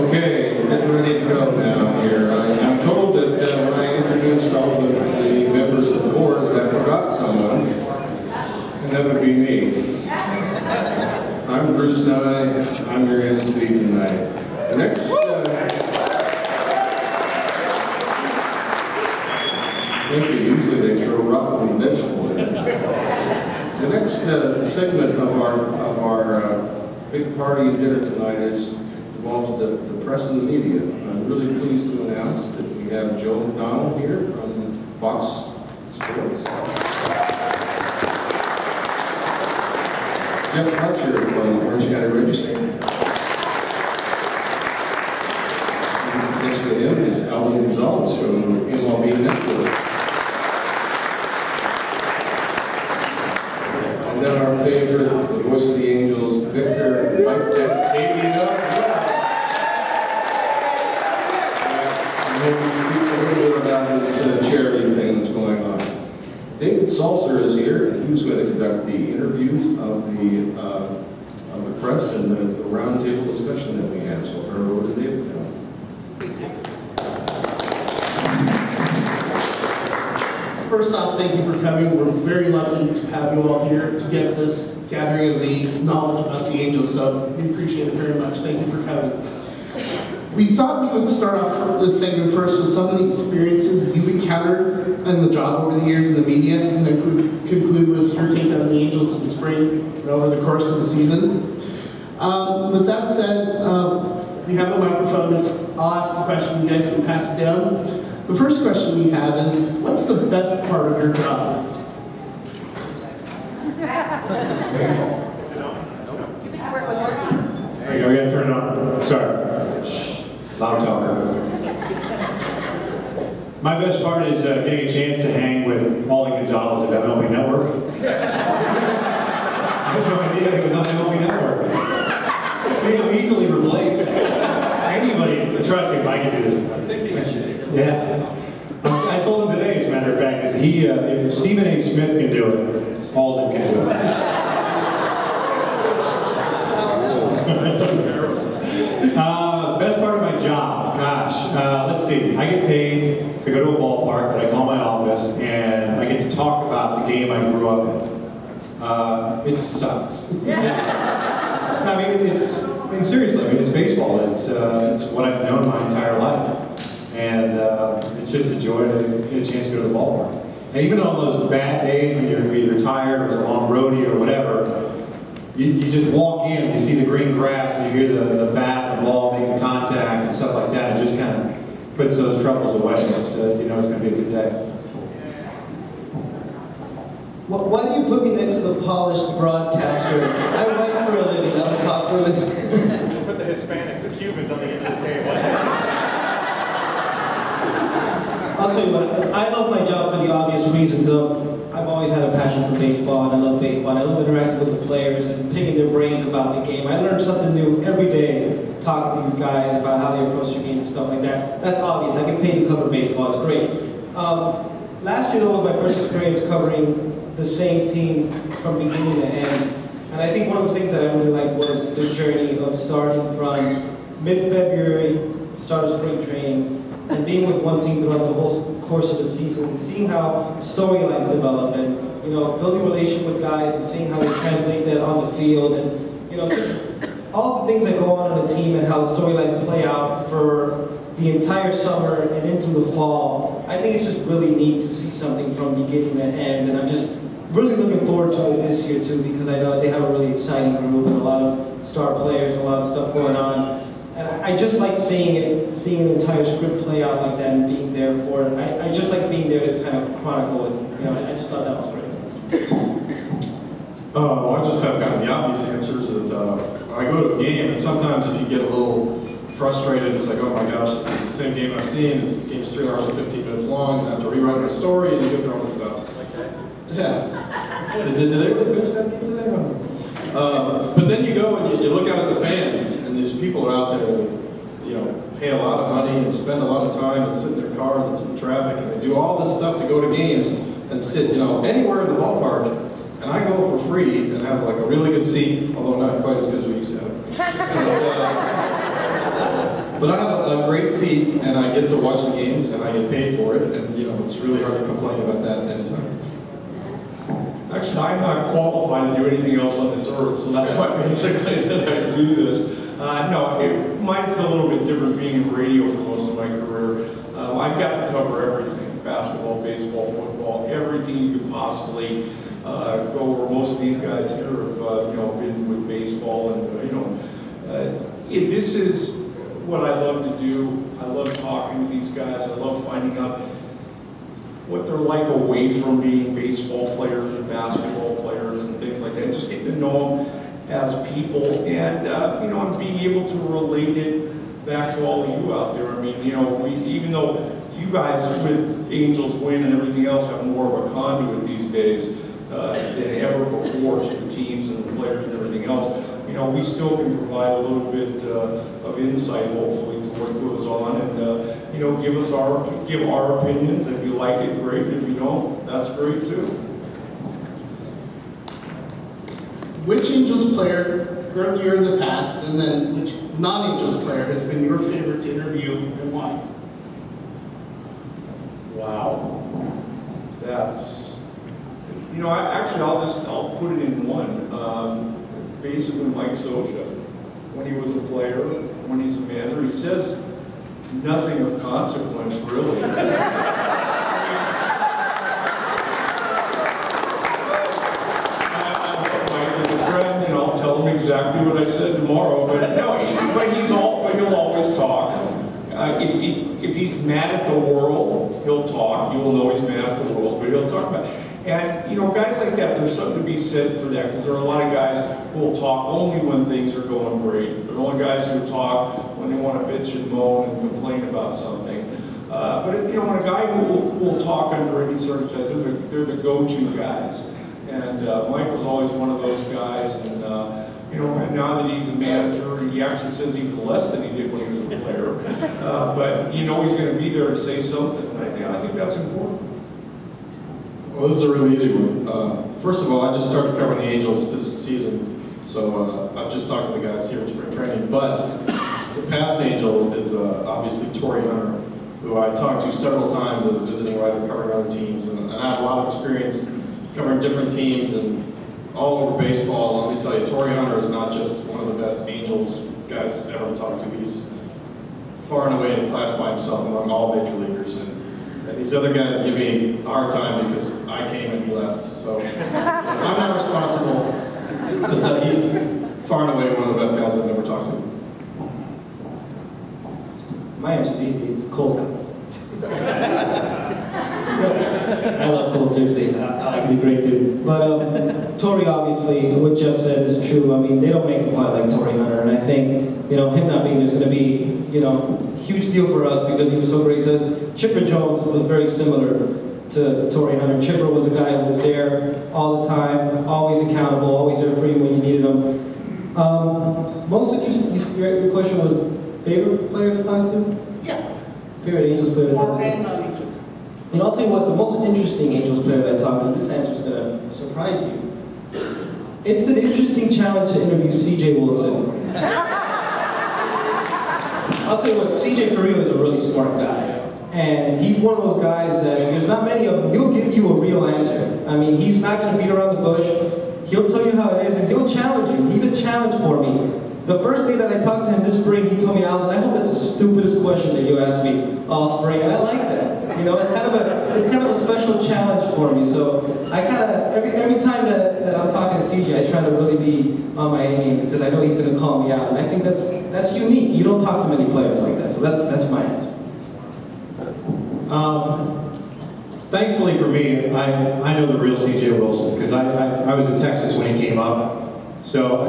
Okay, getting ready to go now here. I'm told that when I introduced all the members of the board that I forgot someone, and that would be me. I'm Bruce Nye. I'm your MC tonight. The next, usually they throw rotten vegetables in. The next segment of our big party and dinner tonight involves the press and the media. I'm really pleased to announce that we have Joe McDonald here from Fox Sports. Jeff Fletcher from Orange County Register. Next to him is Alan Gonzalez from MLB Network. And then our favorite, the voice of the Angels, Victor, Mike, Katie, and he speaks a little bit about this charity thing that's going on. David Salzer is here, and he's going to conduct the interviews of the press and the roundtable discussion that we had. So I'll turn it over to David now. First off, thank you for coming. We're very lucky to have you all here to get this gathering of the knowledge about the Angels, so we appreciate it very much. Thank you for coming. We thought we would start off this segment first with some of the experiences you've encountered in the job over the years in the media, and then conclude with your take on the Angels in the spring and over the course of the season. With that said, we have a microphone. If I'll ask a question, you guys can pass it down. The first question we have is, what's the best part of your job? There you go, we gotta turn it on. Sorry. Loud talker. My best part is getting a chance to hang with Wally Gonzalez at MLB Network. I had no idea he was on MLB Network. See, I'm easily replaced. Anybody, trust me, I can do this. I'm thinking I should. Yeah. I told him today, as a matter of fact, that if Stephen A. Smith can do it, Alden can do it. Best part of my job, gosh, let's see. I get paid to go to a ballpark that I call my office, and I get to talk about the game I grew up in. It sucks. I mean, seriously, it's baseball. It's what I've known my entire life, and it's just a joy to get a chance to go to the ballpark. And even on those bad days when you're either tired or it's a long roadie or whatever, you just walk in and you see the green grass and you hear the bat and the ball making contact and stuff like that. It just kind of puts those troubles away. You know it's going to be a good day. Why do you put me next to the polished broadcaster? I write for a living, I don't talk for a living. Put the Hispanics, the Cubans on the end of the table. I'll tell you what, I love my job for the obvious reasons of I've always had a passion for baseball, and I love baseball, and I love interacting with the players and picking their brains about the game. I learn something new every day talking to these guys about how they approach the game and stuff like that. That's obvious. I get paid to cover baseball. It's great. Last year, though, was my first experience covering the same team from beginning to end. And I think one of the things that I really liked was the journey of starting from mid-February, start of spring training, and being with one team throughout the whole course of the season, seeing how storylines develop, and building a relationship with guys and seeing how they translate that on the field, and just all the things that go on in a team and how the storylines play out for the entire summer and into the fall. I think it's just really neat to see something from beginning to end, and I'm just really looking forward to it this year too, because I know they have a really exciting group and a lot of star players and a lot of stuff going on. And I just like seeing an entire script play out like that and being there for it. I just like being there to kind of chronicle it. I just thought that was great. Well, I just have kind of the obvious answers that I go to a game, and sometimes if you get a little frustrated, it's like, oh my gosh, this is the same game I've seen. This game's 3 hours and 15 minutes long, and I have to rewrite my story, and you go through all this stuff. Okay. Yeah. Did they really finish that game today? But then you go and you look out at the fans, and these people are out there that pay a lot of money and spend a lot of time and sit in their cars and sit in traffic, and they do all this stuff to go to games and sit anywhere in the ballpark. And I go for free and have like a really good seat, although not quite as good as we used to have. But I have a great seat, and I get to watch the games, and I get paid for it, and it's really hard to complain about that at any time. Actually, I'm not qualified to do anything else on this earth, so that's why basically that I do this. No, mine's a little bit different being in radio for most of my career. I've got to cover everything: basketball, baseball, football, everything you could possibly go over. Most of these guys here have been with baseball, and this is what I love to do. I love talking to these guys. I love finding out what they're like away from being baseball players or basketball players and things like that. Just getting to know them as people, and and being able to relate it back to all of you out there. I mean, even though you guys with AngelsWin and everything else have more of a conduit these days than ever before to the teams and the players and everything else, we still can provide a little bit of insight, hopefully, to what goes on, and give our opinions. If you like it, great. If you don't, that's great too. Which Angels player, currently or in the past, and then which non-Angels player has been your favorite to interview and why? Wow, that's I'll put it in one. Basically, Mike Socha, when he was a player, when he's a manager, he says nothing of consequence, really. I'll tell him exactly what I said tomorrow. But he'll always talk. If he's mad at the world, he'll talk. You will know he's mad at the world, but he'll talk about it. And guys like that, there's something to be said for that, because there are a lot of guys who will talk only when things are going great. There are only guys who talk when they want to bitch and moan and complain about something. But when a guy who will talk under any circumstances, they're the go-to guys. And Mike was always one of those guys, and and now that he's a manager, he actually says even less than he did when he was a player. But he's going to be there to say something, and I think that's important. Well, this is a really easy one. First of all, I just started covering the Angels this season, so I've just talked to the guys here in spring training. But the past Angel is obviously Torrey Hunter, who I talked to several times as a visiting writer covering other teams, and I have a lot of experience covering different teams and all over baseball. Let me tell you, Torrey Hunter is not just one of the best Angels guys ever to talk to. He's far and away in a class by himself among all major leaguers. And these other guys give me a hard time because I came and he left. So I'm not responsible, but he's far and away one of the best guys I've ever talked to. My answer is easy. It's Cole. I love Cole, seriously. He's a great dude. But Torrey, obviously, what Jeff said is true. I mean, they don't make a play like Torrey Hunter, and I think, him not being there is going to be, huge deal for us because he was so great to us. Chipper Jones was very similar to Torrey Hunter. Chipper was a guy who was there all the time, always accountable, always there for you when you needed him. Most interesting, your question was favorite player to talk to? Yeah. Favorite Angels player to talk Or to? and non-Angels. I'll tell you what, the most interesting Angels player that I talked to, this answer is going to surprise you. It's an interesting challenge to interview C.J. Wilson. I'll tell you what, C.J. for real is a really smart guy. And he's one of those guys that, there's not many of them, he'll give you a real answer. I mean, he's not going to beat around the bush. He'll tell you how it is, and he'll challenge you. He's a challenge for me. The first day that I talked to him this spring, he told me, Alan, I hope that's the stupidest question that you asked me all spring, and I like that. It's kind of a special challenge for me. So I kind of every time that I'm talking to CJ, I try to really be on my A game because I know he's going to call me out, and I think that's unique. You don't talk to many players like that, so that's my answer. Thankfully for me, I know the real C.J. Wilson because I was in Texas when he came up, so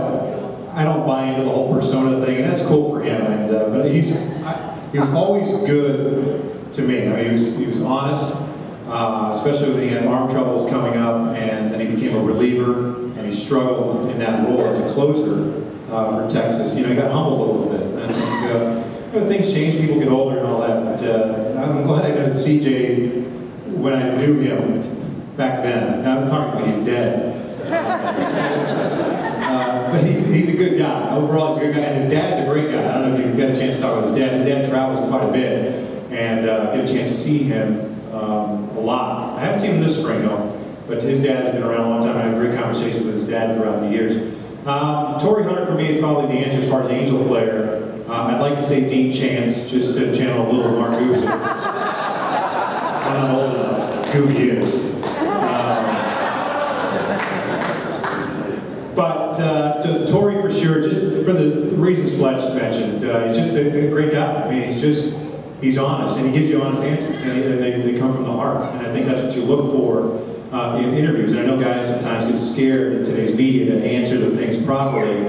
I don't buy into the whole persona thing, and that's cool for him. But he was always good to me. I mean, he was honest, especially when he had arm troubles coming up, and then he became a reliever, and he struggled in that role as a closer for Texas. He got humbled a little bit. And I think things change, people get older and all that. But I'm glad I know C.J. when I knew him back then. Now I'm talking when he's dead. But he's a good guy. Overall, he's a good guy. And his dad's a great guy. I don't know if you've got a chance to talk with his dad. His dad travels quite a bit, and get a chance to see him a lot. I haven't seen him this spring, though. But his dad has been around a long time. I had a great conversation with his dad throughout the years. Torrey Hunter, for me, is probably the answer as far as Angel player. I'd like to say Dean Chance, just to channel a little Mark Gooch. I'm not old enough. Gooch is. But to Torrey for sure, just for the reasons Fletch mentioned, he's just a great guy. I mean, he's honest, and he gives you honest answers, and they come from the heart. And I think that's what you look for in interviews. And I know guys sometimes get scared in today's media to answer the things properly.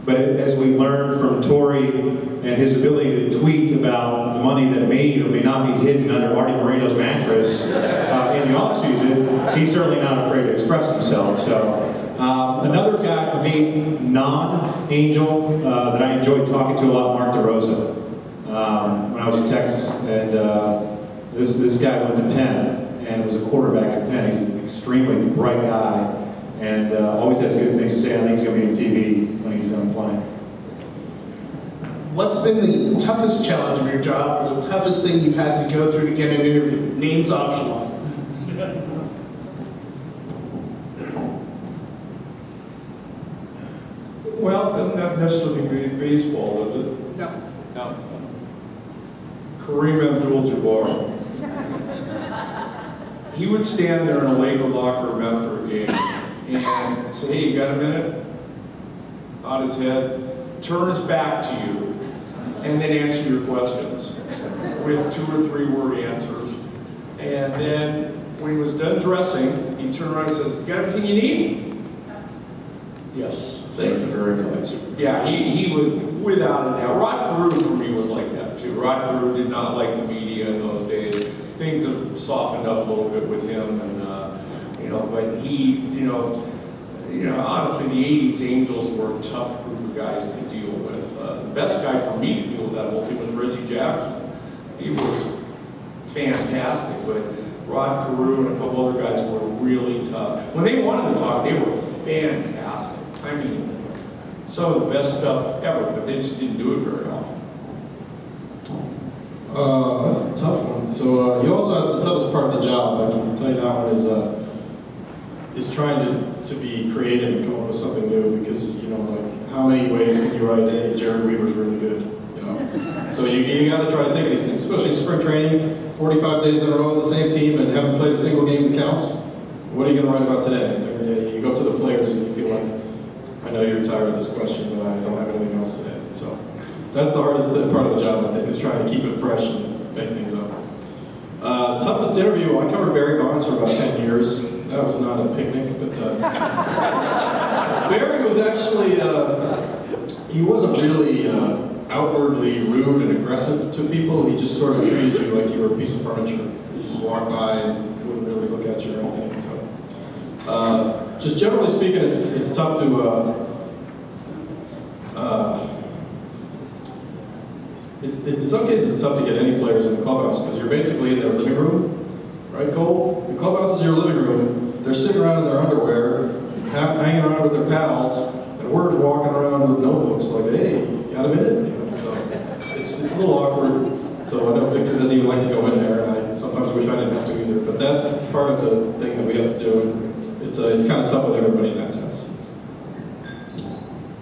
But as we learned from Torrey and his ability to tweet about the money that may or may not be hidden under Artie Moreno's mattress in the offseason, he's certainly not afraid to express himself. So another guy for me, non-Angel, that I enjoyed talking to a lot, Mark DeRosa. When I was in Texas, and this guy went to Penn and was a quarterback at Penn. He's an extremely bright guy. And always has good things to say. I think he's going to be on TV when he's done playing. What's been the toughest challenge of your job, the toughest thing you've had to go through to get an interview? Names optional. Well, doesn't that necessarily mean baseball, does it? No. Kareem Abdul-Jabbar. He would stand there in a Laker locker room after a game and say, hey, you got a minute? Nod his head, turn his back to you, and then answer your questions with 2 or 3 word answers. And then when he was done dressing, he'd turn around and says, you got everything you need? Yes. Thank you very much. Yeah, he was, without a doubt. Rod Carew for me was like that too. Rod Carew did not like the media in those days. Things have softened up a little bit with him, and but he, honestly, the '80s Angels were a tough group of guys to deal with. The best guy for me to deal with that whole team was Reggie Jackson. He was fantastic, but Rod Carew and a couple other guys were really tough. When they wanted to talk, they were fantastic. I mean, some of the best stuff ever, but they just didn't do it very often. That's a tough one. So you also asked the toughest part of the job. I can tell you that one is trying to be creative and come up with something new, because like how many ways can you write, hey, Jared Weaver's really good, So you got to try to think of these things, especially in spring training, 45 days in a row with the same team and haven't played a single game that counts. What are you going to write about today? Every day you go to the players and you feel like, I know you're tired of this question, but I don't have anything else today. So that's the hardest part of the job, I think, is trying to keep it fresh and make things up. Toughest interview, I covered Barry Bonds for about 10 years. That was not a picnic, but Barry was actually, he wasn't really outwardly rude and aggressive to people. He just sort of treated you like you were a piece of furniture. You just walk by and he wouldn't really look at you or anything. So, just generally speaking, it's tough to, in some cases, it's tough to get any players in the clubhouse because you're basically in their living room, right, Cole? The clubhouse is your living room. They're sitting around in their underwear, hanging around with their pals, and we're walking around with notebooks like, hey, got a minute? So it's a little awkward. So I know Victor doesn't even like to go in there, and I sometimes wish I didn't have to either. But that's part of the thing that we have to do, and it's kind of tough with everybody in that sense.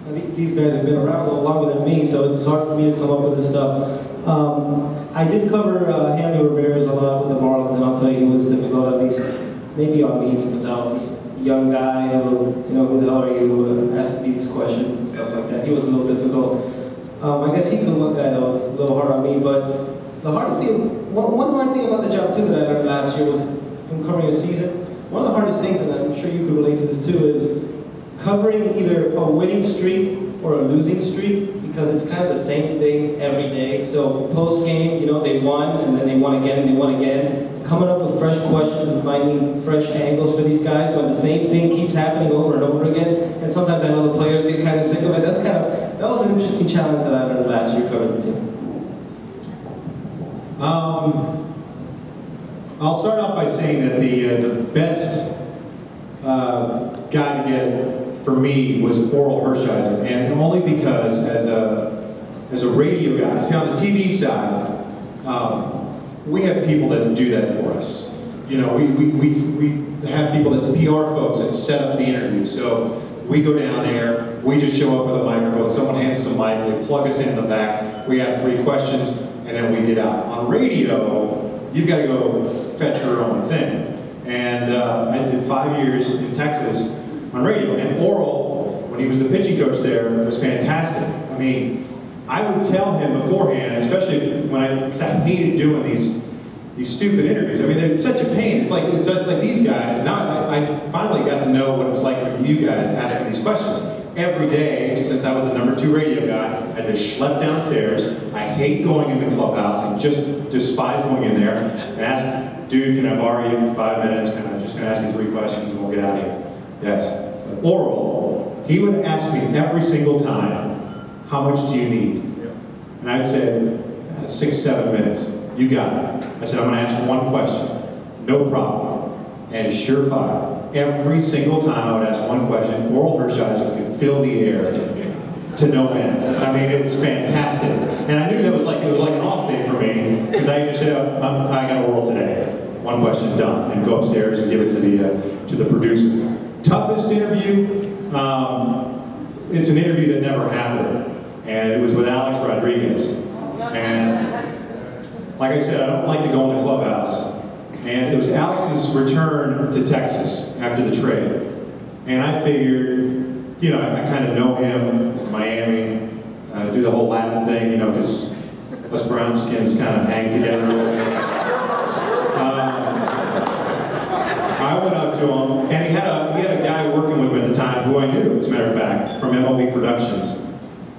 I think these guys have been around a little longer than me, so it's hard for me to come up with this stuff. I did cover Hanley Ramirez a lot with the Marlins, and I'll tell you he was difficult, at least maybe on me, because I was this young guy who, who the hell are you, asking me these questions and stuff like that. He was a little difficult. I guess he's the one guy that was a little hard on me, but the hardest thing, one hard thing about the job too that I learned last year was from covering a season. One of the hardest things, and I'm sure you could relate to this too, is covering either a winning streak or a losing streak, because it's kind of the same thing every day. So post-game, they won, and then they won again, and they won again. Coming up with fresh questions and finding fresh angles for these guys when the same thing keeps happening over and over again. And sometimes I know the players get kind of sick of it. That was an interesting challenge that I learned last year covering the team. I'll start off by saying that the best guy to get for me was Oral Hershiser, and only because as a radio guy, see on the TV side, we have people that do that for us. You know, we have people that PR folks that set up the interview. So we go down there, we just show up with a microphone, someone hands us a mic, they plug us in the back, we ask 3 questions, and then we get out. On radio, you've got to go fetch your own thing. And I did 5 years in Texas on radio, and Oral, when he was the pitching coach there, was fantastic. I mean, I would tell him beforehand, especially because I hated doing these stupid interviews. I mean, they're such a pain. It's just like these guys. Now I finally got to know what it's like for you guys asking these questions. Every day, since I was the #2 radio guy, I had to schlep downstairs. I hate going in the clubhouse. I just despise going in there and ask, dude, can I borrow you for 5 minutes? I'm just going to ask you 3 questions and we'll get out of here. Yes. But Oral, he would ask me every single time, how much do you need? And I would say, 6, 7 minutes. You got it. I said, I'm going to ask 1 question. No problem. And surefire, every single time I would ask 1 question, Oral Hershiser could fill the air to no end. I mean, it's fantastic. And I knew that was it was like an off day for me, because I just said, I got Oral today. 1 question, done. And go upstairs and give it to the producer. Toughest interview, it's an interview that never happened. And it was with Alex Rodriguez. And like I said, I don't like to go in the clubhouse. And it was Alex's return to Texas after the trade. And I figured, you know, I kind of know him from Miami, do the whole Latin thing, you know, because us brown skins kind of hang together a little bit. I went up to him, and he had a guy working with him at the time who I knew, as a matter of fact, from MLB Productions.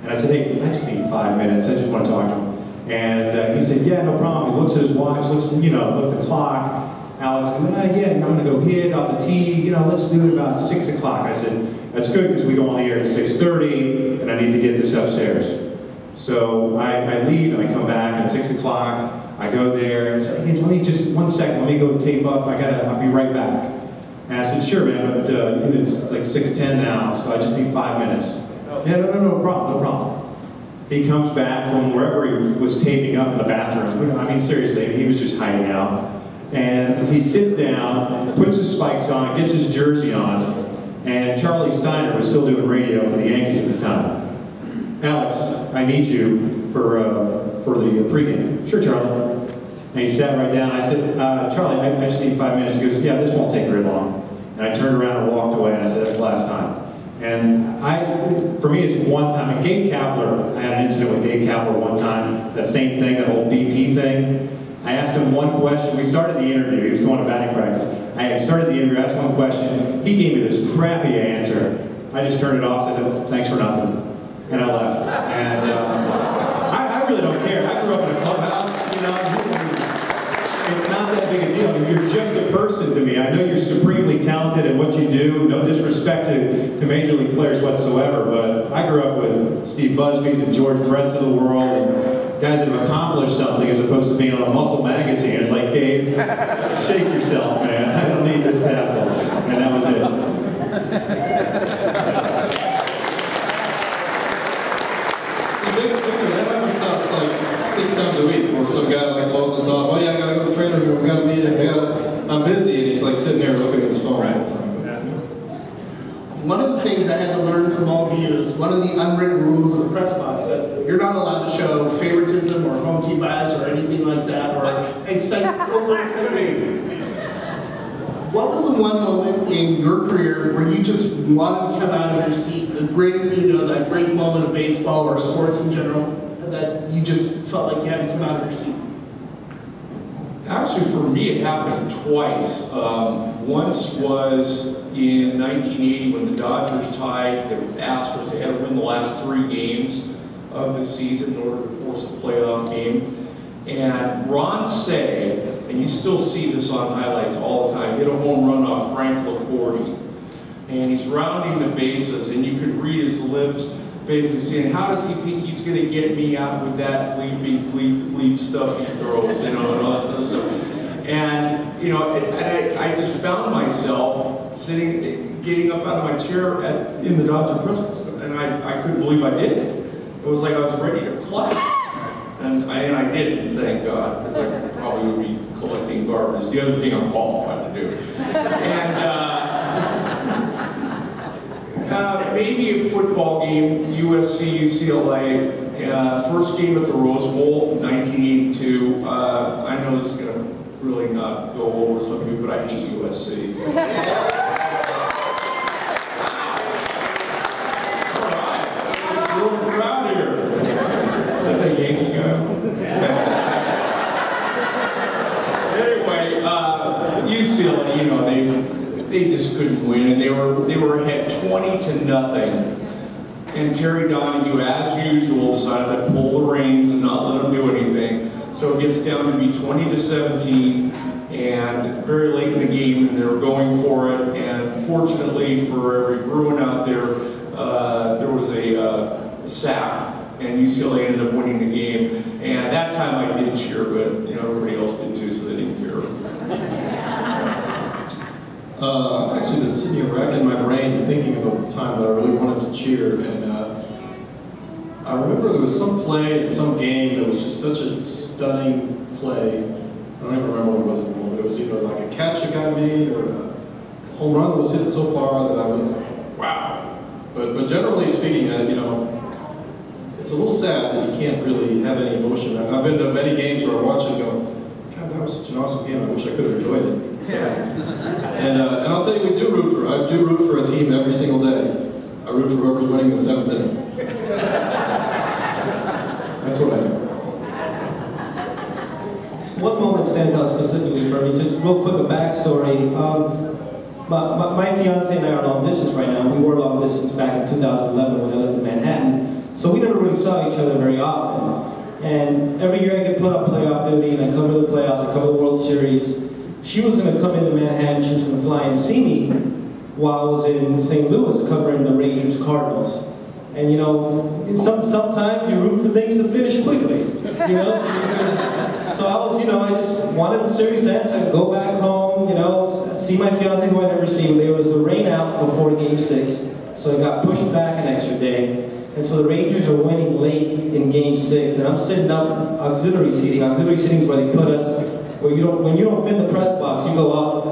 And I said, hey, I just need 5 minutes. I just want to talk to him. And he said, yeah, no problem. He looks at his watch, looked at the clock. Alex said, yeah, I'm going to go hit off the tee. You know, let's do it about 6 o'clock. I said, that's good because we go on the air at 6:30, and I need to get this upstairs. So I leave, and I come back at 6 o'clock. I go there, and I say, hey, let me just 1 second. Let me go tape up. I'll be right back. And I said, sure, man, but it's like 6:10 now, so I just need 5 minutes. Yeah, no problem. He comes back from wherever he was taping up in the bathroom. I mean, seriously, he was just hiding out. And he sits down, puts his spikes on, gets his jersey on, and Charlie Steiner was still doing radio for the Yankees at the time. Alex, I need you for the pregame. Sure, Charlie. And he sat right down. I said, Charlie, I just need 5 minutes. He goes, yeah, this won't take very long. And I turned around and walked away, and I said, that's the last time. And for me, it's 1 time. And Gabe Kapler, I had an incident with Gabe Kapler one time, that same thing, that whole BP thing. I asked him 1 question. We started the interview. He was going to batting practice. I started the interview, asked 1 question. He gave me this crappy answer. I just turned it off, said, thanks for nothing. And I left. And I really don't care. I grew up in a clubhouse, you know. It's not that big a deal. I mean, you're just a person to me. I know you're supremely talented in what you do. No disrespect to Major League players whatsoever, but I grew up with Steve Busby's and George Brett's of the world, and guys that have accomplished something as opposed to being on a muscle magazine. It's like, Dave, shake yourself, man. I don't need this hassle. And that was it. Victor, that happens to us like 6 times a week, where some guy like blows us off. Oh yeah, I gotta go to the trainer's room. We got a meeting. I'm busy, and he's like sitting there looking at his phone all the time. One of the things I had to learn from all of you is one of the unwritten rules of the press box, that you're not allowed to show favoritism or home team bias or anything like that, or over-excitement. What was the one moment in your career where you just wanted to come out of your seat, that great moment of baseball or sports in general, that you just felt like you had to come out of your seat? Actually, for me, it happened twice. Once was in 1980 when the Dodgers tied the Astros. They had to win the last 3 games of the season in order to force a playoff game. And Ron Say, and you still see this on highlights all the time, hit a home run off Frank LaCourte. And he's rounding the bases, and you could read his lips basically saying, how does he think he's going to get me out with that bleep stuff he throws, you know, and all that sort of stuff. And, you know, and I just found myself sitting, getting up out of my chair in the Dodger press box, and I couldn't believe I did it. It was like I was ready to clap, and I didn't, thank God, because I probably would be collecting garbage. The other thing I'm qualified to do. And maybe a football game, USC, UCLA, first game at the Rose Bowl, 1982. I know this is going to really not go over some people, but I hate USC. All right, real crowd here. Is that the Yankee guy? Anyway, UCLA, you know, they just couldn't win, and they were ahead 20-0. And Terry Donahue, as usual, decided to pull the reins and not let them do anything. So it gets down to be 20-17, and very late in the game, and they were going for it. And fortunately for every Bruin out there, there was a sack, and UCLA ended up winning the game. And that time I did cheer, but you know everybody else did too, so they didn't care. I've actually been sitting here racking my brain thinking of a time that I really wanted to cheer, and I remember there was some play in some game that was just such a stunning play. I don't even remember what it was anymore, but it was either like a catch a guy made or a home run that was hit so far that I went, wow. But generally speaking, you know, it's a little sad that you can't really have any emotion. I've been to many games where I watch and go, God, that was such an awesome game. I wish I could have enjoyed it. So, and I'll tell you, I do root for a team every single day. I root for whoever's winning the 7th inning. That's what I do. One moment stands out specifically for me, just real quick, a backstory. My fiance and I are long distance right now. We were long distance back in 2011 when I lived in Manhattan. So we never really saw each other very often. And every year I get put on playoff duty and I cover the playoffs, I cover the World Series. She was going to come into Manhattan, she was going to fly and see me while I was in St. Louis covering the Rangers Cardinals. And you know, sometimes you root for things to finish quickly. You know, so I was, you know, I just wanted the series to end so I could go back home, you know, see my fiance who I never seen. There was the rain out before Game 6, so it got pushed back an extra day. And so the Rangers are winning late in Game 6, and I'm sitting up auxiliary seating. Auxiliary seating is where they put us, where when you don't fit in the press box, you go up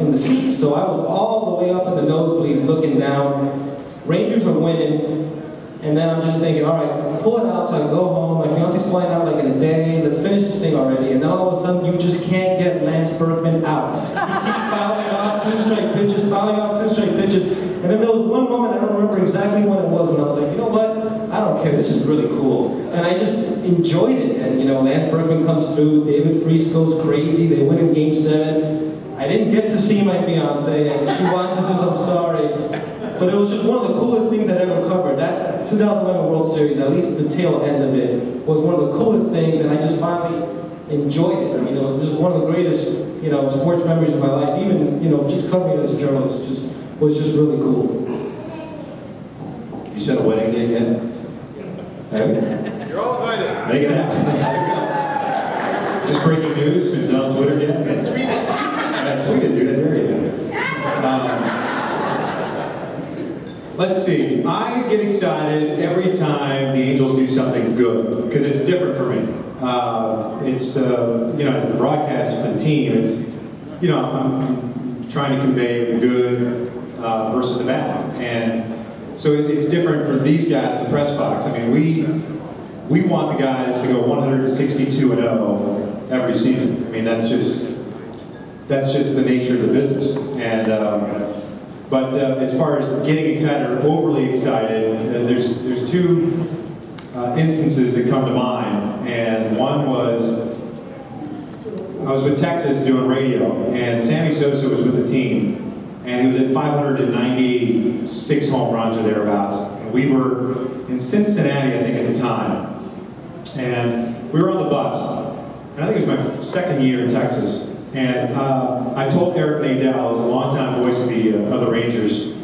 in the seats. So I was all the way up in the nosebleeds looking down. Rangers are winning, and then I'm just thinking, all right, pull it out so I can go home. My fiance's flying out like in a day. Let's finish this thing already. And then all of a sudden, you just can't get Lance Berkman out. He keeps fouling off 2 straight pitches, fouling off 2 straight pitches. And then there was one moment, I don't remember exactly what it was, when I was like, you know what? I don't care, this is really cool. And I just enjoyed it. And you know, Lance Berkman comes through, David Freese goes crazy, they win in Game 7. I didn't get to see my fiance, and if she watches this, I'm sorry. But it was just one of the coolest things I'd ever covered. That 2011 World Series, at least the tail end of it, was one of the coolest things, and I just finally enjoyed it. I mean, it was just one of the greatest, you know, sports memories of my life. Even, you know, just covering it as a journalist was just really cool. You said a wedding day yet? You're all invited. Make it happen. Just breaking news. Is it on Twitter yet? Tweet it. I tweeted, dude. I dare you. Let's see. I get excited every time the Angels do something good because it's different for me. It's you know, as the broadcaster for the team, it's, you know, I'm trying to convey the good versus the bad, and so it's different for these guys in the press box. I mean, we want the guys to go 162-0 every season. I mean, that's just the nature of the business. And but as far as getting excited or overly excited, there's 2 instances that come to mind. And one was, I was with Texas doing radio, and Sammy Sosa was with the team, and he was at 596 home runs or thereabouts. And we were in Cincinnati, I think, at the time. And we were on the bus, and I think it was my 2nd year in Texas. And I told Eric Nadel, who's a longtime voice of the Rangers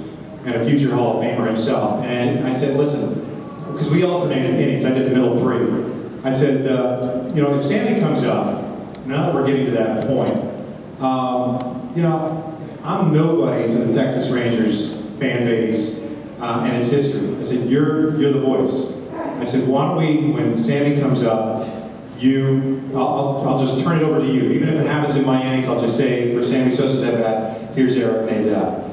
and a future Hall of Famer himself, and I said, listen, because we alternated innings, I did the middle 3. I said, you know, if Sammy comes up, now that we're getting to that point, you know, I'm nobody to the Texas Rangers fan base and its history. I said, you're the voice. I said, why don't we, when Sammy comes up, I'll just turn it over to you. Even if it happens in my innings, I'll just say, for Sammy Sosa's at bat, here's Eric Nadel.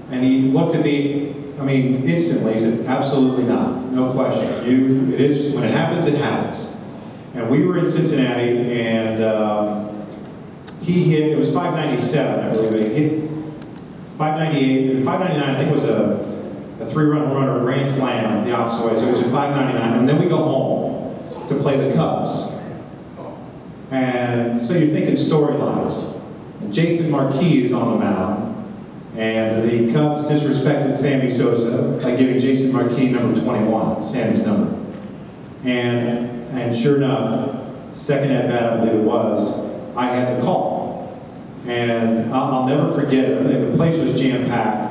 And he looked at me, I mean, instantly, he said, absolutely not, no question. It is, when it happens. And we were in Cincinnati, and he hit, it was 597, I believe. He hit 598, 599, I think it was a three-run home run or a grand slam the opposite way, so it was a 599. And then we go home to play the Cubs. And so you're thinking storylines. Jason Marquis is on the mound, and the Cubs disrespected Sammy Sosa by giving Jason Marquis number 21, Sammy's number. And sure enough, second at bat, I believe it was, I had the call. And I'll never forget it. The place was jam-packed.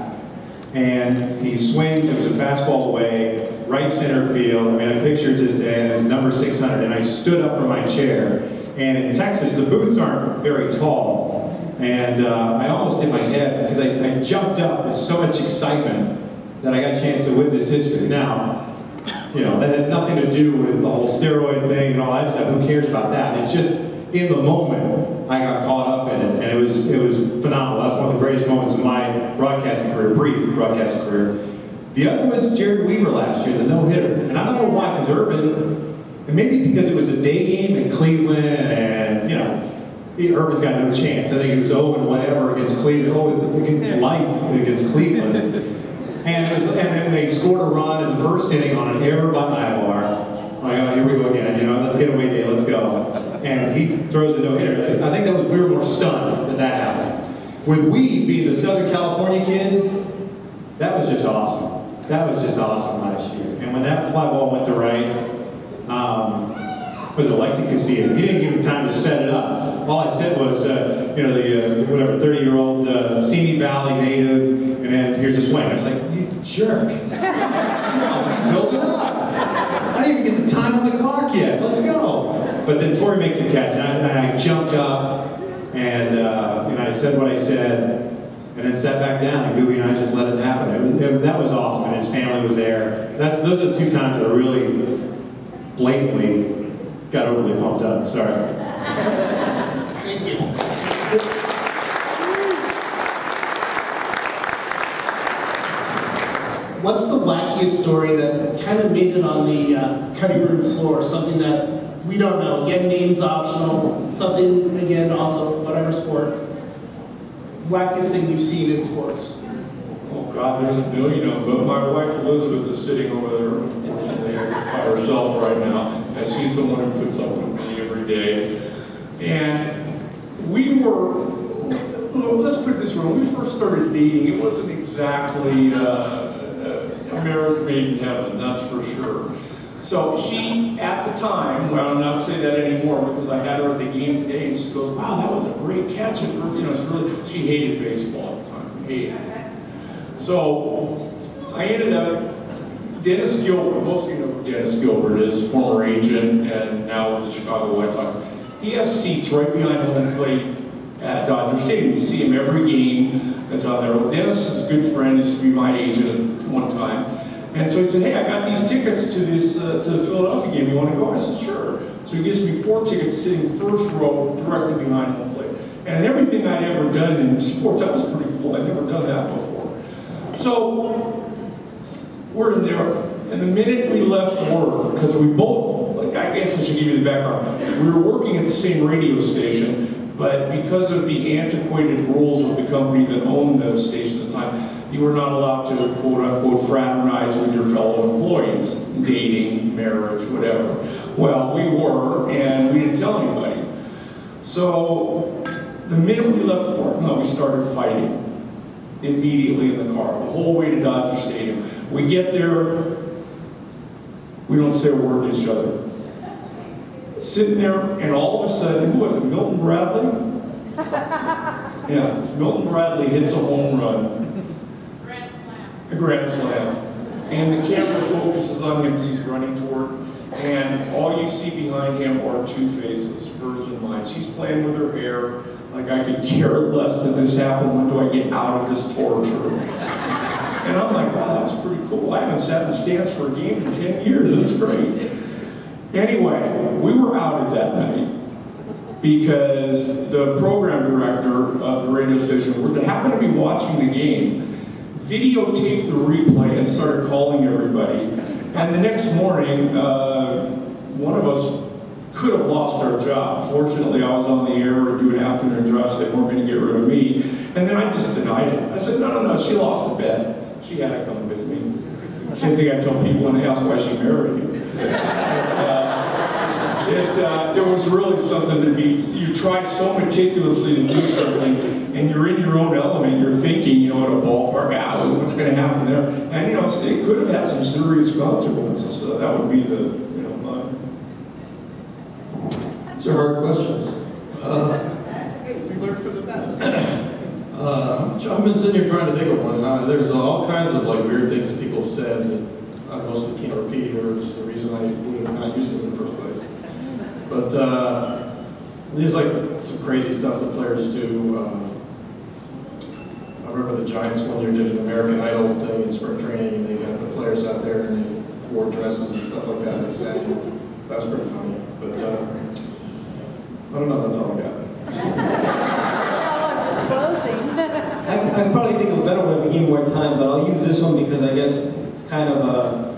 And he swings, it was a fastball away, right center field. I mean, I pictured this day, and it was number 600. And I stood up from my chair. And in Texas, the booths aren't very tall. And I almost hit my head because I jumped up with so much excitement that I got a chance to witness history. Now, you know, that has nothing to do with the whole steroid thing and all that stuff. Who cares about that? It's just in the moment I got caught up in it, and it was phenomenal. That was one of the greatest moments of my broadcasting career, brief broadcasting career. The other was Jared Weaver last year, the no-hitter. And I don't know why, because Urban, and maybe because it was a day game in Cleveland, and, you know, Urban's got no chance. I think it was 0 and whatever against Cleveland, against life against Cleveland. And then they scored a run in the first inning on an error by Ibar. Like, oh, here we go again, you know, let's get away day, let's go. And he throws a no-hitter. I think we were more stunned that happened. With Weed being the Southern California kid, that was just awesome. That was just awesome last year. And when that fly ball went to right, was it Alexi Casilla? He didn't give him time to set it up. All I said was, you know, the 30-year-old Simi Valley native, and then here's a swing. I was like, you jerk. Build it up. I didn't even get the time on the clock yet. Let's go. But then Torrey makes the catch, and I jumped up, and I said what I said, and then sat back down, and Gooby and I just let it happen. That was awesome, and his family was there. Those are the two times that I really blatantly got overly pumped up. Sorry. Thank you. What's the wackiest story that kind of made it on the cutting room floor? Something that we don't know. Again, names optional. Something, again, also, whatever sport. Wackiest thing you've seen in sports? Oh God, there's a million of them. But my wife Elizabeth is sitting over there, unfortunately, I guess by herself right now. I see someone who puts up with me every day. And we were, let's put it this way, when we first started dating, it wasn't exactly a marriage made in heaven, that's for sure. So she, at the time, well, I'm not saying that anymore because I had her at the game today, and she goes, wow, that was a great catch. And she hated baseball at the time, hated it. So I ended up, Dennis Gilbert, most of you know who Dennis Gilbert is, former agent and now with the Chicago White Sox. He has seats right behind him and play at Dodger Stadium. You see him every game that's on there. Well, Dennis is a good friend, used to be my agent at one time. And so he said, hey, I got these tickets to this to the Philadelphia game. You want to go? I said, sure. So he gives me 4 tickets sitting first row directly behind home plate. And everything I'd ever done in sports, that was pretty cool. I'd never done that before. So we're in there, and the minute we left work, because we both, like, I guess I should give you the background. We were working at the same radio station, but because of the antiquated rules of the company that owned the station at the time, you were not allowed to, quote unquote, fraternize with your fellow employees, dating, marriage, whatever. Well, we were, and we didn't tell anybody. So the minute we left work, we started fighting immediately in the car, the whole way to Dodger Stadium. We get there, we don't say a word to each other. Sitting there, and all of a sudden, who was it, Milton Bradley? Yeah, Milton Bradley hits a home run. A grand slam. And the camera focuses on him as he's running toward and all you see behind him are two faces, hers and mine. She's playing with her hair, like I could care less that this happened, when do I get out of this torture? And I'm like, wow, that's pretty cool. I haven't sat in the stands for a game in 10 years, that's great. Anyway, we were outed that night because the program director of the radio station, that happened to be watching the game, videotaped the replay and started calling everybody. And the next morning, one of us could have lost our job. Fortunately, I was on the air doing afternoon drives. They weren't going to get rid of me. And then I just denied it. I said, no, she lost a bet. She had to come with me. Same thing I tell people when they ask why she married you. It was really something to be, you try so meticulously to do something, and you're in your own element, you're thinking, at a ballpark, what's going to happen there? And, it could have had some serious consequences, so that would be the, mine. These are hard questions. We learned from the best. I've been sitting here trying to think of one, and there's all kinds of weird things that people have said that I mostly can't repeat here, which is the reason I would have not used it in the first place. But there's some crazy stuff that players do. I remember the Giants one year did an American Idol thing in spring training, and they got the players out there and they wore dresses and stuff like that, and they sang. That was pretty funny. But I don't know, that's all I got. I can probably think of a better one if we give more time, but I'll use this one because I guess it's kind of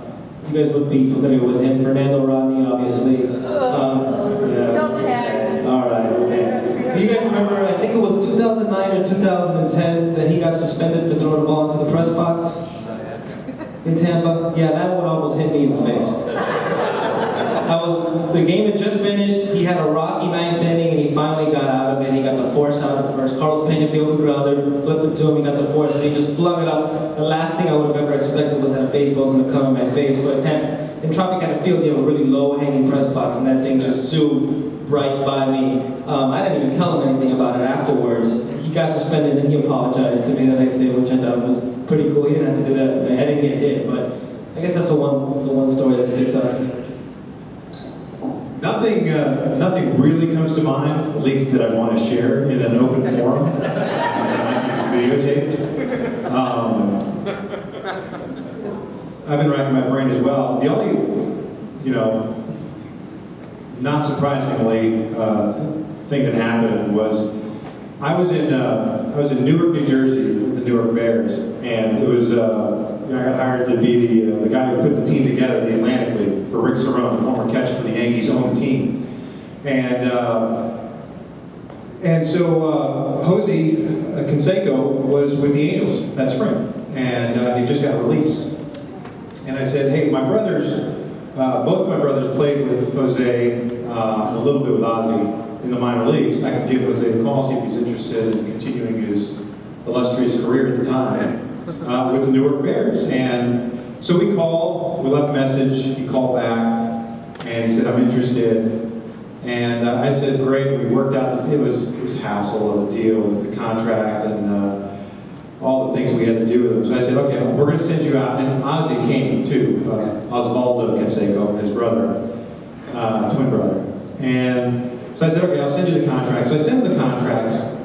you guys would be familiar with him, Fernando Rodney, obviously. All right, okay. You guys remember, I think it was 2009 or 2010 that he got suspended for throwing the ball into the press box in Tampa? Yeah, that one almost hit me in the face. The game had just finished, he had a rocky ninth inning, and he finally got out of it. He got the force out at first. Carlos Pena fielded the grounder, flipped it to him, he got the force, and he just flung it up. The last thing I would have ever expected was that a baseball was going to come in my face. But in Tropicana Field, you have a really low-hanging press box, and that thing just zoomed right by me. I didn't even tell him anything about it afterwards. He got suspended, and he apologized to me the next day, which I thought was pretty cool. He didn't have to do that. I didn't get hit, but I guess that's the one story that sticks out to me. Nothing really comes to mind, at least that I want to share in an open forum. Videotaped. I've been racking my brain as well. The only, not surprisingly, thing that happened was I was in Newark, New Jersey with the Newark Bears, and it was I got hired to be the guy who put the team together, the Atlantic League, for Rick Cerrone, former catcher for the Yankees' own team, and so Jose Canseco was with the Angels that spring, and he just got released. And I said, hey, my brothers, both of my brothers played with Jose, a little bit with Ozzie in the minor leagues. I could give Jose a call, see if he's interested in continuing his illustrious career at the time with the Newark Bears. And so we called, we left a message, he called back, and he said, I'm interested. And I said, great. We worked out, it was hassle of a deal with the contract and all the things we had to do with him. So I said, okay, we're going to send you out. And Ozzie came too, Osvaldo Canseco, his brother, twin brother. And so I said, okay, I'll send you the contract. So I sent him the contracts,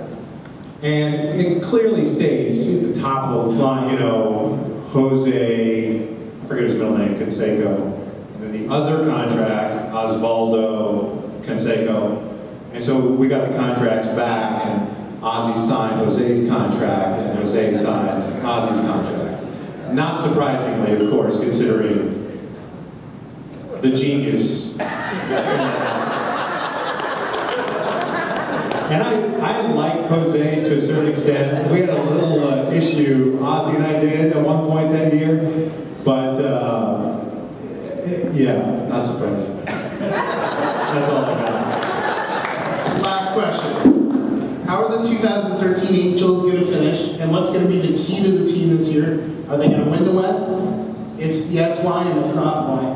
and it clearly states at the top of the line, Jose, I forget his middle name, Canseco. And then the other contract, Osvaldo Canseco. And so we got the contracts back, and Ozzie signed Jose's contract, and Jose signed Ozzie's contract. Not surprisingly, of course, considering the genius. And I like Jose to a certain extent. We had a little issue, Ozzie and I did, at one point that year. But, yeah, not surprising. That's all I got. Last question. How are the 2013 Angels going to finish, and what's going to be the key to the team this year? Are they going to win the West? If yes, why? And if not, why?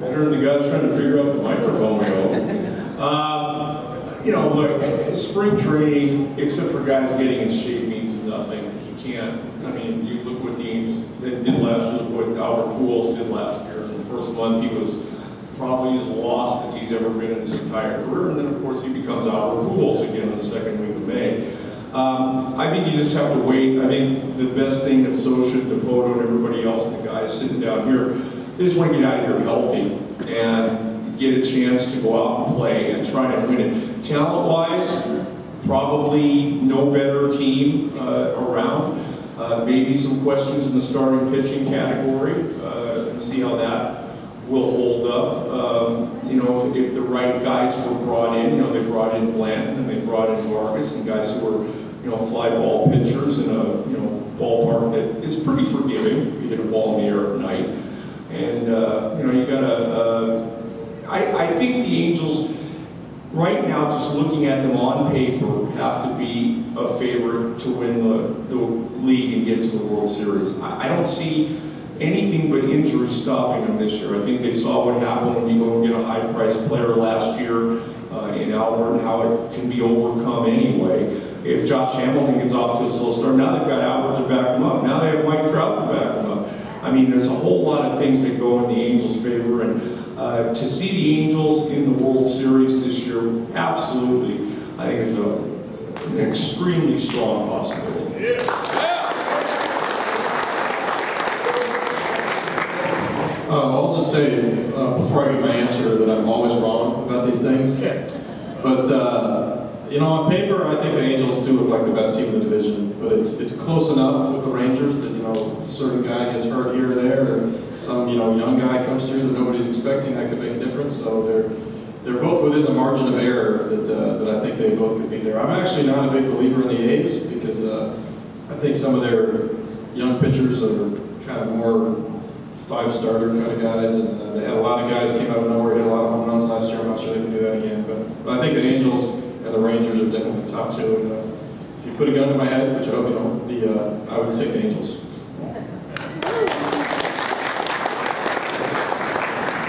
Better than the guys trying to figure out the microphone look, spring training, except for guys getting in shape, means nothing. You can't, you look what the Angels, did last year, what Albert Pujols did last year. In the first month, he was probably as lost as he's ever been in his entire career, and then of course he becomes Albert Pujols again in the second week of May. I think you just have to wait. I think the best thing that Socha, Dipoto, and everybody else, and the guys sitting down here, they just want to get out of here healthy and get a chance to go out and play and try to win it. Talent-wise, probably no better team around. Maybe some questions in the starting pitching category, and see how that will hold up. You know, if the right guys were brought in, you know, they brought in Blanton and they brought in Vargas and guys who were, you know, fly ball pitchers in a, you know, ballpark that is pretty forgiving. You hit a ball in the air at night. And, you know, you gotta, I think the Angels, right now, just looking at them on paper, have to be a favorite to win the league and get to the World Series. I don't see anything but injury stopping them this year. I think they saw what happened when you go and get a high-priced player last year in Albert and how it can be overcome anyway. If Josh Hamilton gets off to a slow start, now they've got Albert to back him up. Now they have Mike Trout to back him up. I mean, there's a whole lot of things that go in the Angels' favor, and to see the Angels in the World Series this year, absolutely, I think is an extremely strong possibility. Yeah. I'll just say, before I give my answer, that I'm always wrong about these things. But, you know, on paper, I think the Angels do look like the best team in the division. But it's close enough with the Rangers that, you know, a certain guy gets hurt here or there, or some, you know, young guy comes through that nobody's expecting, that could make a difference. So they're both within the margin of error that I think they both could be there. I'm actually not a big believer in the A's because I think some of their young pitchers are kind of more five-starter kind of guys, and they had a lot of guys came out of nowhere, hit a lot of home runs last year. I'm not sure they can do that again, but I think the Angels and the Rangers are definitely the top two. And if you put a gun to my head, which I hope you don't, I would take the Angels.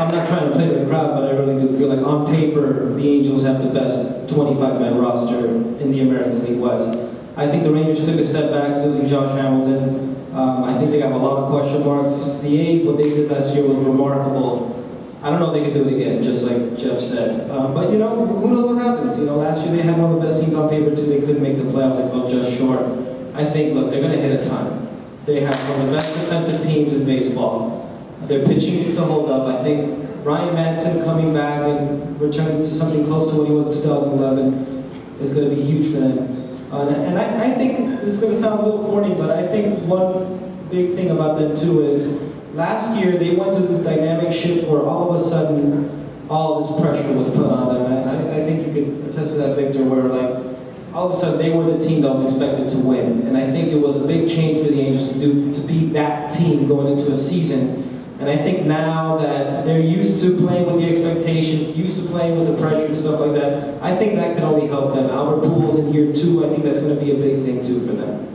I'm not trying to play with the crowd, but I really do feel like on paper, the Angels have the best 25-man roster in the American League West. I think the Rangers took a step back, losing Josh Hamilton. I think they have a lot of question marks. The A's, what they did last year was remarkable. I don't know if they could do it again, just like Jeff said. But, you know, who knows what happens? You know, last year they had one of the best teams on paper, too. They couldn't make the playoffs. They fell just short. I think, look, they're going to hit a ton. They have one of the best defensive teams in baseball. Their pitching needs to hold up. I think Ryan Manson coming back and returning to something close to what he was in 2011 is going to be huge for them. And I think, this is going to sound a little corny, but I think one big thing about them too is, last year they went through this dynamic shift where all of a sudden, all this pressure was put on them. And I think you could attest to that, Victor, where like, all of a sudden they were the team that was expected to win. And I think it was a big change for the Angels to be that team going into a season. And I think now that they're used to playing with the expectations, used to playing with the pressure and stuff like that, I think that could only help them. Albert Pujols in here too, I think that's going to be a big thing too for them.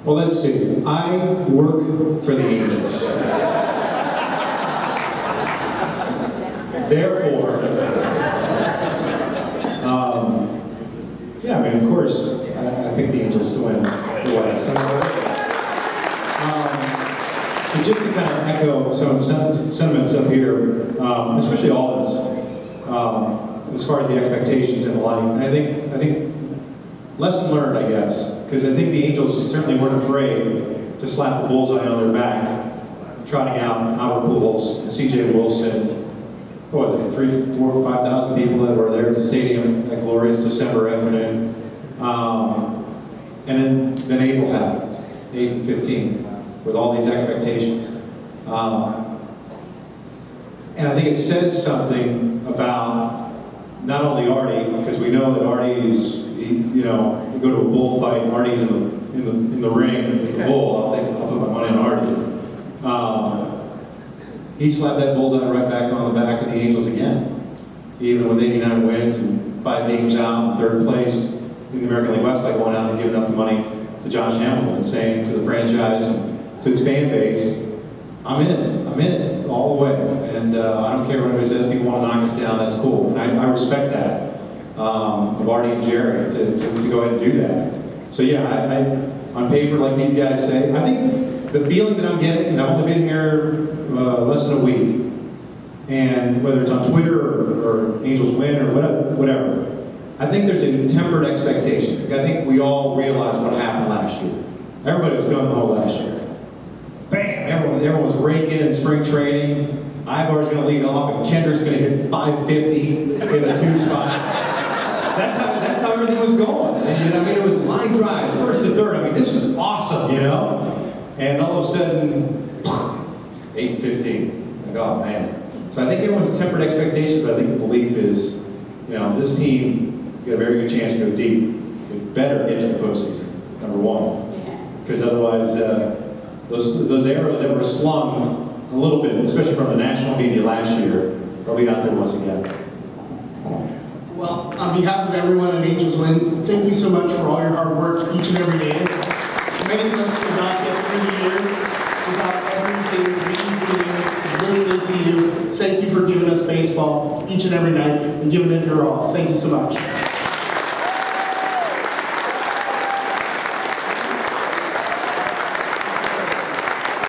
Well, let's see. I work for the Angels. Therefore, yeah, I mean, of course, I picked the Angels to win the West. And just to kind of echo some of the sentiments up here, especially all this, as far as the expectations and the line, I think lesson learned, I guess, because I think the Angels certainly weren't afraid to slap the bullseye on their back, trotting out Albert Pujols and C.J. Wilson. What was it, 3,000, 4,000, 5,000 people that were there at the stadium that glorious December afternoon. And then April happened, 8 and 15. With all these expectations. And I think it says something about not only Artie, because we know that Artie is, you know, you go to a bullfight, Artie's in the ring with the bull, I'll put my money on Artie. He slapped that bullseye right back on the back of the Angels again. Even with 89 wins and 5 games out, third place in the American League West by going out and giving up the money to Josh Hamilton and saying to the franchise and to its fan base, I'm in it all the way. And I don't care what anybody says, people want to knock us down, that's cool. And I respect that of Artie and Jerry to go ahead and do that. So yeah, on paper like these guys say. I think the feeling that I'm getting, and I've only been here less than a week, and whether it's on Twitter or AngelsWin or whatever, I think there's a tempered expectation. I think we all realize what happened last year. Everybody was gung-ho last year. Bam! Everyone was raking in spring training. Ivar's going to lead off, and Kendrick's going to hit 550 in the 2 spot. That's how everything was going. And, I mean, it was line drives, first to third. I mean, this was awesome, you know? And all of a sudden, 8-15. Like, oh, man. So I think everyone's tempered expectations, but I think the belief is, you know, this team has got a very good chance to go deep. It better get to the postseason, number one. Because otherwise, those arrows that were slung a little bit, especially from the national media last year, they'll be out there once again. Well, on behalf of everyone at AngelsWin, thank you so much for all your hard work each and every day. Many of us could not get through the year without everything reading, listening to you. Thank you for giving us baseball each and every night and giving it your all. Thank you so much.